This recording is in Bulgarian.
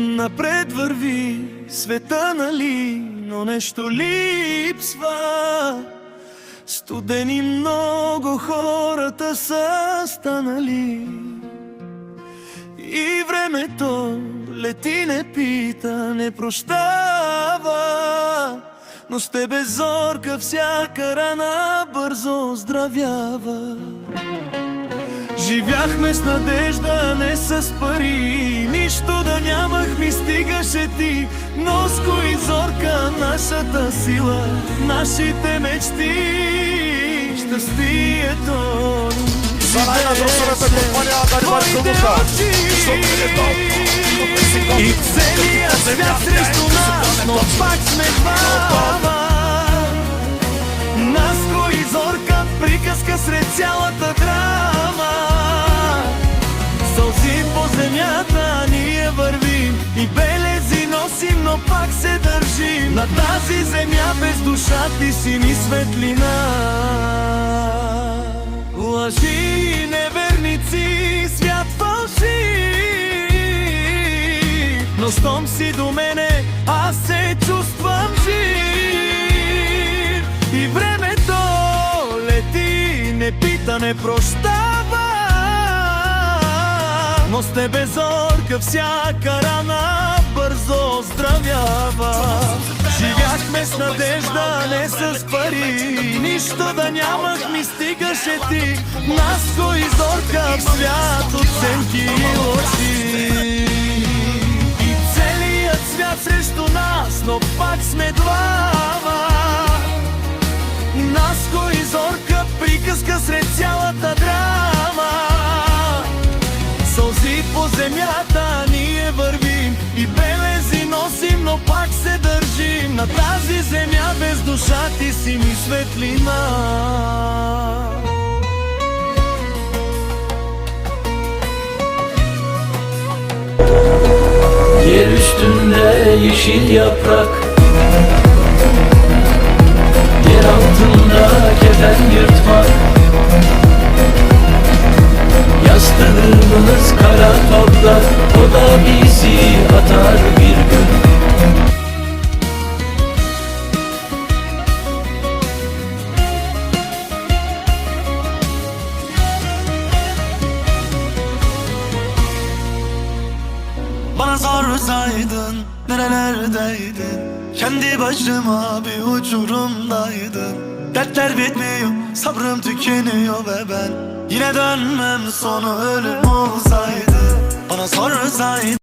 Напред върви света, нали, но нещо липсва. Студени много хората са станали. И времето лети, не пита, не прощава, но с тебе, зорка, всяка рана бързо оздравява. Живяхме с надежда, не с пари, нищо да нямах, ми стигаше ти. Но с кои, зорка, нашата сила, нашите мечти, щастието За най-надросаната компания Дарибар Думука. И целият свят срещу нас, но пак сме двама. Нас кои, зорка, приказка сред цялата драма. Сълзи по земята ние вървим и белези носим, но пак се държим. На тази земя без душа ти си ни светлина. Лъжи, неверници, свят фалши, но щом си до мене, аз се чувствам жив. И времето лети, не пита, не прощава, но с тебе, зорка, всяка рана бързо оздравява. Живяхме с надежда, не с пари, нищо да нямах, ми стигаше ти. Нас кои, зорка, в свят от сенки и лъжи. И целият свят срещу нас, но пак сме двама. Нас кои, зорка, приказка сред цялата драма. Сълзи по земята ние вървим и белези носим, но пак се държим. На тази земя без душа ти си ми светлина. Yer üstünde yeşil yaprak, yer altında kefen yırtmak. Yastığımız kara toprak, o da bizi atar bir gün. Bana sorsaydın nerelerdeydin, kendi başıma bir uçurumdaydım. Dertler bitmiyor, sabrım tükeniyor ve ben yine dönmem, sonu ölüm olsaydı. Bana sorsaydın